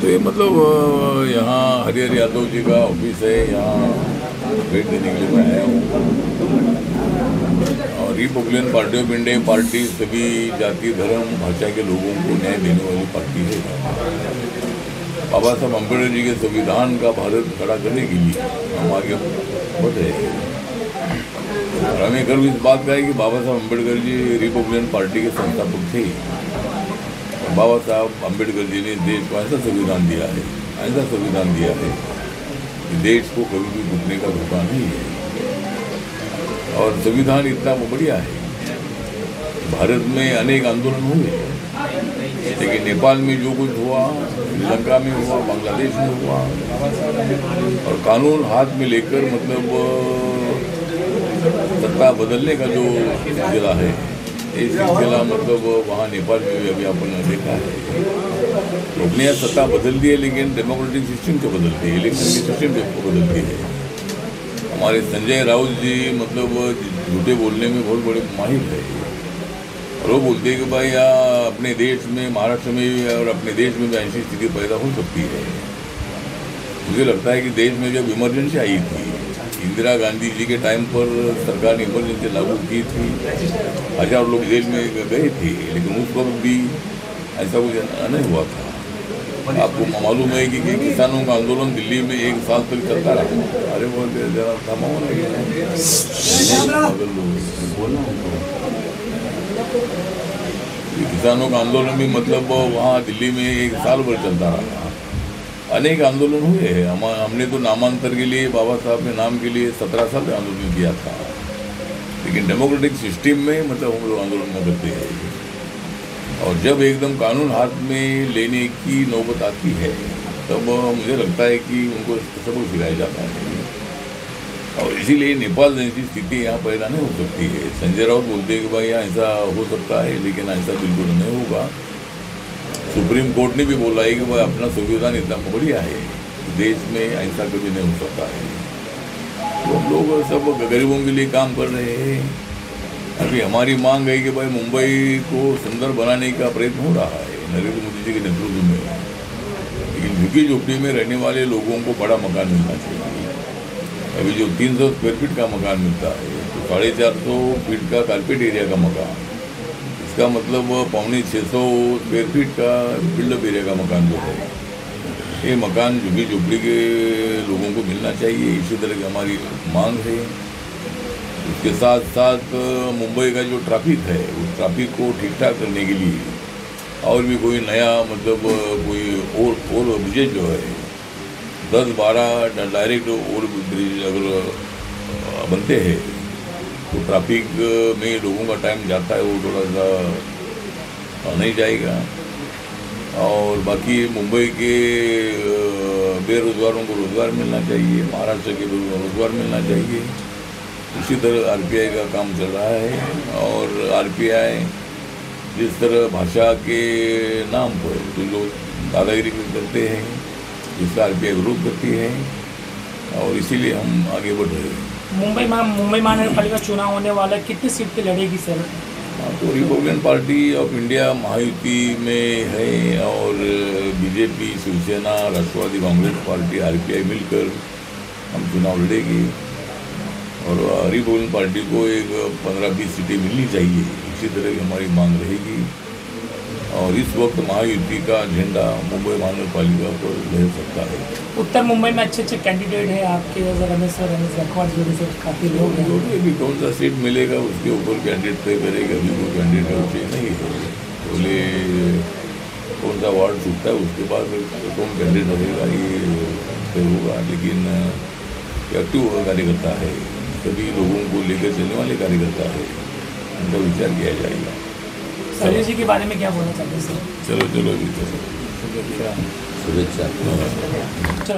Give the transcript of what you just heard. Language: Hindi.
तो ये मतलब यहाँ हरिहर यादव जी का ऑफिस है, यहाँ भेंट देने के लिए मैं आया हूँ। और Republican party of India party सभी जाति धर्म भाषा के लोगों को न्याय देने वाली पार्टी है। बाबा साहब अम्बेडकर जी के संविधान का भारत खड़ा करने के लिए हम आगे बढ़ रहे हैं। और हमें गर्व इस बात का है कि बाबा साहब अम्बेडकर जी रिपब्लिकन पार्टी के संस्थापक थे। बाबा साहब अम्बेडकर जी ने देश को ऐसा संविधान दिया है कि देश को कभी भी घुटने का धोखा नहीं है। और संविधान इतना बढ़िया है। भारत में अनेक आंदोलन हुए, लेकिन नेपाल में जो कुछ हुआ, श्रीलंका में हुआ, बांग्लादेश में हुआ, और कानून हाथ में लेकर मतलब सत्ता बदलने का जो सिलसिला है, ये सिलसिला मतलब वहाँ नेपाल में भी अभी अपन ने देखा है। तो अपने यहाँ सत्ता बदल दी है, लेकिन डेमोक्रेटिक सिस्टम को बदलती है, इलेक्शन के सिस्टम को बदलती है। हमारे संजय राउत जी मतलब झूठे बोलने में बहुत बड़े माहिर है। और वो बोलते हैं कि भाई यहाँ अपने देश में, महाराष्ट्र में और अपने देश में भी ऐसी स्थिति पैदा हो सकती है। मुझे लगता है कि देश में जब इमरजेंसी आई थी, इंदिरा गांधी जी के टाइम पर सरकार ने इमरजेंसी लागू की थी, हजारों लोग जेल में गए थे, लेकिन उस वक्त भी ऐसा कुछ नहीं हुआ था। आपको मालूम है कि किसानों का आंदोलन दिल्ली में 1 साल तक चलता रहा। अरे वो जरा थमा किसानों का आंदोलन भी मतलब वहाँ दिल्ली में 1 साल भर चलता रहा। अनेक आंदोलन हुए हैं। हमने तो नामांतर के लिए बाबा साहब के नाम के लिए 17 साल आंदोलन किया था, लेकिन डेमोक्रेटिक सिस्टम में मतलब हम लोग आंदोलन न करते हैं। और जब एकदम कानून हाथ में लेने की नौबत आती है, तब मुझे लगता है कि उनको सबक सिखाया जाता है। और इसीलिए नेपाल जैसी स्थिति यहाँ पैदा नहीं हो सकती है। संजय राउत बोलते हैं कि भाई यहाँ ऐसा हो सकता है, लेकिन ऐसा बिल्कुल नहीं होगा। सुप्रीम कोर्ट ने भी बोला है कि भाई अपना संविधान इतना बढ़िया है, देश में ऐसा कभी नहीं हो सकता है। तो हम लोग सब गरीबों के लिए काम कर रहे हैं। अभी हमारी मांग है कि भाई मुंबई को सुंदर बनाने का प्रयत्न हो रहा है नरेंद्र मोदी जी के नेतृत्व में, लेकिन झुग्गी झोपड़ी में रहने वाले लोगों को बड़ा मकान मिलना चाहिए। अभी जो 300 स्क्वायर फीट का मकान मिलता है, तो 450 फीट का कारपेट एरिया का मकान, इसका मतलब 550-600 स्क्वायर फीट का बिल्डअप एरिया का मकान जो है, ये मकान झुग्गी झोपड़ी के लोगों को मिलना चाहिए। इसी तरह की हमारी मांग है। उसके साथ साथ मुंबई का जो ट्रैफिक है, उस ट्रैफिक को ठीक ठाक करने के लिए और भी कोई नया मतलब कोई और ब्रिजेज जो है 10-12 डायरेक्ट और ब्रिज अगर बनते हैं, तो ट्रैफिक में लोगों का टाइम जाता है वो थोड़ा सा नहीं जाएगा। और बाकी मुंबई के बेरोजगारों को रोजगार मिलना चाहिए, महाराष्ट्र के लोगों को रोजगार मिलना चाहिए। इसी तरह आरपीआई का काम चल रहा है। और आरपीआई जिस तरह भाषा के नाम पर जो लोग दादागिरी करते हैं, इसका आरपीआई विरोध करती है, और इसीलिए हम आगे बढ़ रहे हैं। मुंबई महानगरपालिका चुनाव होने वाला है, कितनी सीट पे लड़ेगी सर? तो Republican party of India Mahayuti में है, और बीजेपी, शिवसेना, राष्ट्रवादी कांग्रेस पार्टी, आरपीआई मिलकर हम चुनाव लड़ेगी। और रिपब्लिकन पार्टी को एक 15-20 सीटें मिलनी चाहिए, इसी तरह की हमारी मांग रहेगी। और इस वक्त महायुति का झंडा मुंबई महानगरपालिका पर लहर सकता है। उत्तर मुंबई में अच्छे कैंडिडेट हैं आपके, रमेश गायकवाड़ जैसे काफ़ी लोग हैं। जो भी कौन सा सीट मिलेगा उसके ऊपर कैंडिडेट तय करेगा। अभी कोई कैंडिडेट उसे नहीं है, बोले कौन सा वार्ड छूटता है उसके बाद कौन कैंडिडेट रहेगा ये तय होगा। लेकिन एक्टिव कार्यकर्ता है, सभी लोगों को लेकर चलने वाले कार्यकर्ता है, उनका विचार किया जाएगा। शैलेश जी के बारे में क्या बोलना चाहते हैं सर? चलो शुभेच्छा।